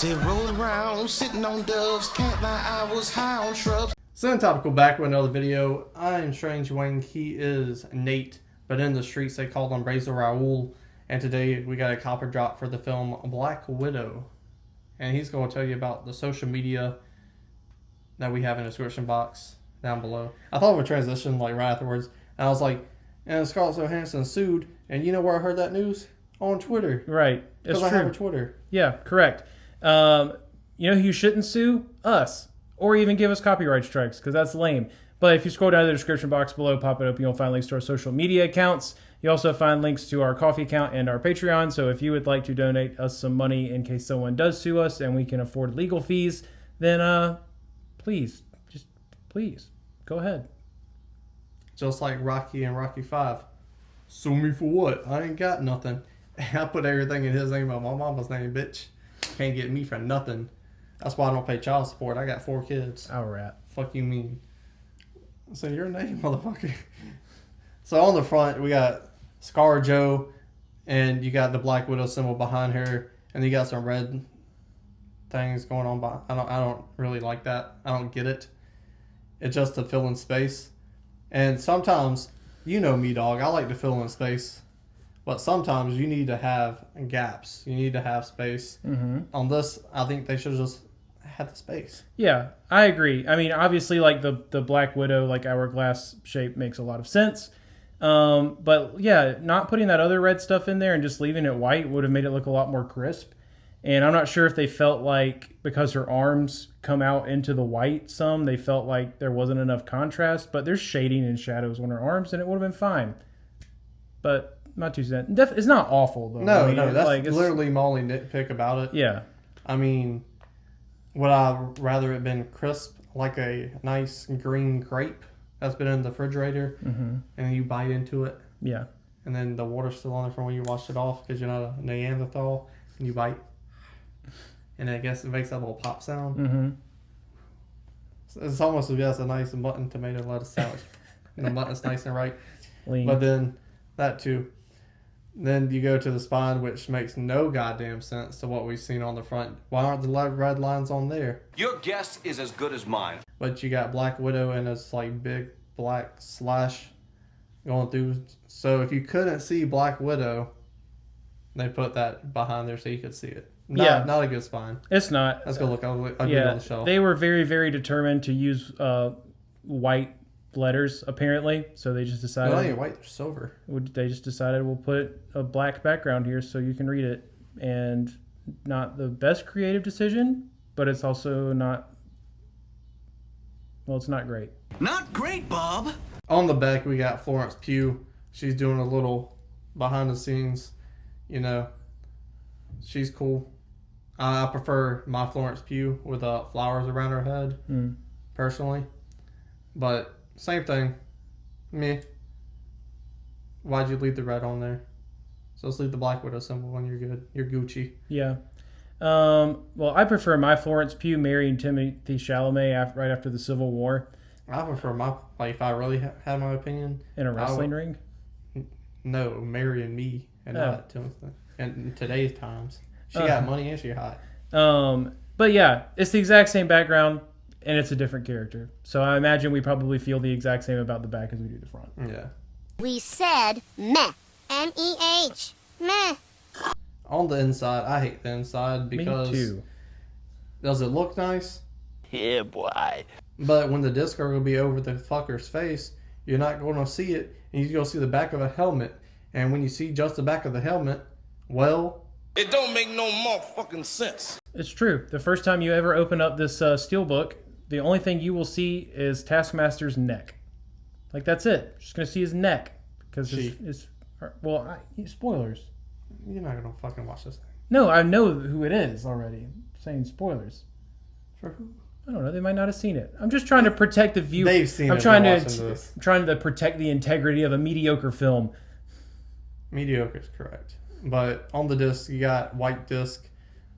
Say rolling around, sitting on doves, can't lie, I was high on shrubs. So topical back with another video. I am Strange Wang. He is Nate, but in the streets they called him Razor Raoul. And today we got a copper drop for the film Black Widow. And he's going to tell you about the social media that we have in the description box down below. I thought of a transition like right afterwards. And I was like, and Scarlett Johansson sued. And you know where I heard that news? On Twitter. Right. It's true. Because I have a Twitter. Yeah, correct. You know who you shouldn't sue? Us. Or even give us copyright strikes, because that's lame. But if you scroll down to the description box below, pop it up, you'll find links to our social media accounts. You also find links to our coffee account and our Patreon. So if you would like to donate us some money in case someone does sue us and we can afford legal fees, then please, just please, go ahead. Just like Rocky and Rocky 5. Sue me for what? I ain't got nothing. I put everything in his name but my mama's name, bitch. Can't get me for nothing. That's why I don't pay child support. I got 4 kids. I'll rat. Fuck you mean. So your name, motherfucker. So on the front, we got ScarJo, and you got the Black Widow symbol behind her, and you got some red things going on. I don't really like that. I don't get it. It's just to fill in space. And sometimes, you know me, dog. I like to fill in space. But sometimes you need to have gaps. You need to have space. Mm-hmm. On this, I think they should have just had the space. Yeah, I agree. I mean, obviously, like the Black Widow, like hourglass shape makes a lot of sense. But yeah, not putting that other red stuff in there and just leaving it white would have made it look a lot more crisp. And I'm not sure if they felt like, because her arms come out into the white some, they felt like there wasn't enough contrast. But there's shading and shadows on her arms, and it would have been fine. But not too sad. It's not awful, though. No, I mean, no, that's like, literally my only nitpick about it. Yeah. I mean, would I rather it been crisp, like a nice green grape that's been in the refrigerator, mm-hmm. and you bite into it? Yeah. And then the water's still on there from when you washed it off because you're not a Neanderthal, and you bite. And I guess it makes that little pop sound. Mm-hmm. It's almost as if a nice mutton tomato lettuce sandwich. And the mutton's nice and right. Lean. But then, that too. Then you go to the spine, which makes no goddamn sense to what we've seen on the front. Why aren't the red lines on there? Your guess is as good as mine. But you got Black Widow and it's like big black slash going through. So if you couldn't see Black Widow, they put that behind there so you could see it. Not a good spine. It's not. Let's go look ugly on the shelf. They were very, very determined to use white letters, apparently. So they just decided... No, they ain't white, they're silver. They just decided we'll put a black background here so you can read it. And not the best creative decision, but it's also not... Well, it's not great. Not great, Bob. On the back, we got Florence Pugh. She's doing a little behind the scenes. You know, she's cool. I prefer my Florence Pugh with flowers around her head, personally. But same thing. Meh. Why'd you leave the red on there? So let's leave the Black Widow symbol when you're good. You're Gucci. Yeah. Well, I prefer my Florence Pugh marrying Timothy Chalamet right after the Civil War. I prefer my, like, if I really had my opinion. In a wrestling ring? No, marrying me and not Timothy. And in today's times. She got money and she hot. But yeah, it's the exact same background and it's a different character. So I imagine we probably feel the exact same about the back as we do the front. Yeah. We said meh. M-E-H. Meh. On the inside, I hate the inside because... Me too. Does it look nice? Yeah, boy. But when the disc are going to be over the fucker's face, you're not going to see it, and you're going to see the back of a helmet. And when you see just the back of the helmet, well... It don't make no motherfucking sense. It's true. The first time you ever open up this Steelbook, the only thing you will see is Taskmaster's neck. Like, that's it. You're just going to see his neck. Because his spoilers. You're not going to fucking watch this thing. No, I know who it is already. I'm saying spoilers. For who? I don't know. They might not have seen it. I'm just trying to protect the view. They've seen it. I'm trying to protect the integrity of a mediocre film. Mediocre is correct. But on the disc, you got white disc,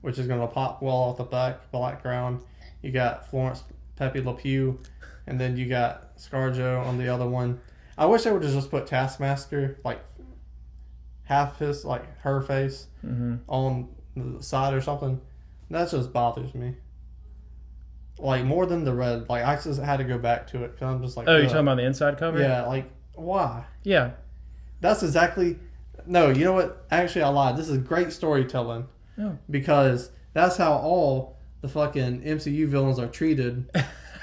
which is going to pop well off the background. You got Florence Pugh, and then you got ScarJo on the other one. I wish they would have just put Taskmaster, like half his, like her face, on the side or something. That just bothers me. Like, more than the red. Like, I just had to go back to it because I'm just like... Oh, you're talking about the inside cover? Yeah, like, why? Yeah. That's exactly... No, you know what? Actually, I lied. This is great storytelling. Oh. Because that's how all the fucking MCU villains are treated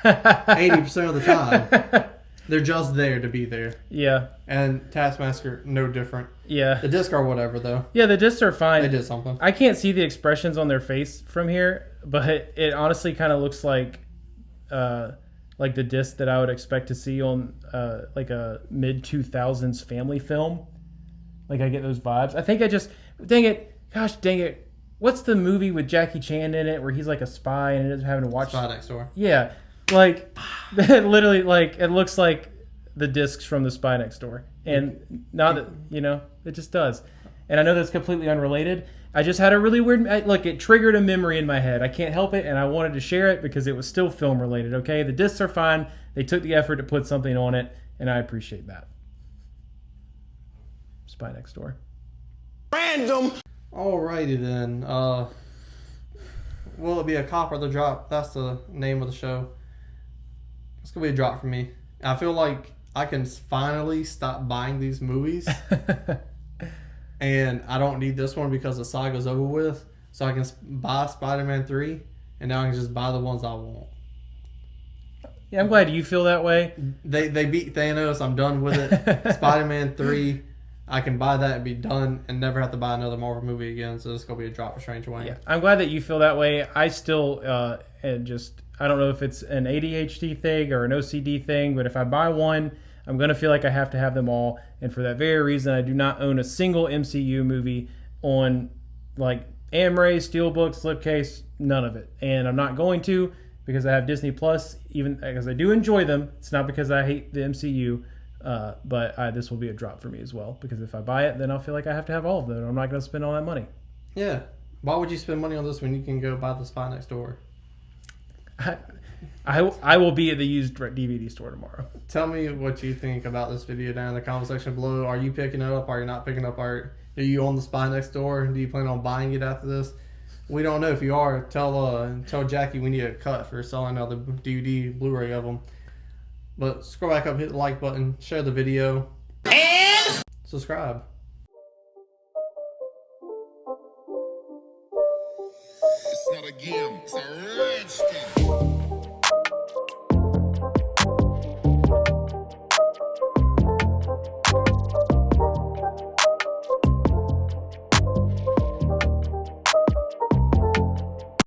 80% of the time. They're just there to be there. Yeah. And Taskmaster, no different. Yeah. The discs are whatever, though. Yeah, the discs are fine. They did something. I can't see the expressions on their face from here, but it honestly kind of looks like the disc that I would expect to see on like a mid-2000s family film. Like, I get those vibes. I think I just... Dang it. What's the movie with Jackie Chan in it where he's like a spy and is having to watch... Spy Next Door. Yeah. Like, literally, like, it looks like the discs from the Spy Next Door. And not that, you know, it just does. And I know that's completely unrelated. I just had a really weird... Look, it triggered a memory in my head. I can't help it, and I wanted to share it because it was still film-related, okay? The discs are fine. They took the effort to put something on it, and I appreciate that. Spy Next Door. Random. Alrighty then. Will it be a cop or the drop? That's the name of the show. It's gonna be a drop for me. I feel like I can finally stop buying these movies. And I don't need this one because the saga's over with. So I can buy Spider-Man 3, and now I can just buy the ones I want. Yeah, I'm glad you feel that way. They beat Thanos. I'm done with it. Spider-Man 3, I can buy that and be done and never have to buy another Marvel movie again. So it's going to be a drop for Strange Wang. Yeah, I'm glad that you feel that way. I still I don't know if it's an ADHD thing or an OCD thing, but if I buy one, I'm going to feel like I have to have them all. And for that very reason, I do not own a single MCU movie on like Amray, Steelbook, Slipcase, none of it. And I'm not going to because I have Disney Plus, even because I do enjoy them. It's not because I hate the MCU, but this will be a drop for me as well. Because if I buy it, then I'll feel like I have to have all of them. I'm not going to spend all that money. Yeah. Why would you spend money on this when you can go buy the Spy Next Door? I will be at the used DVD store tomorrow. Tell me what you think about this video down in the comment section below. Are you picking it up? Are you not picking up? Are you on the Spy Next Door? Do you plan on buying it after this? We don't know. If you are, tell Jackie we need a cut for selling another DVD Blu-ray of them. But scroll back up, hit the like button, share the video, and subscribe. It's not a game, it's a rich thing.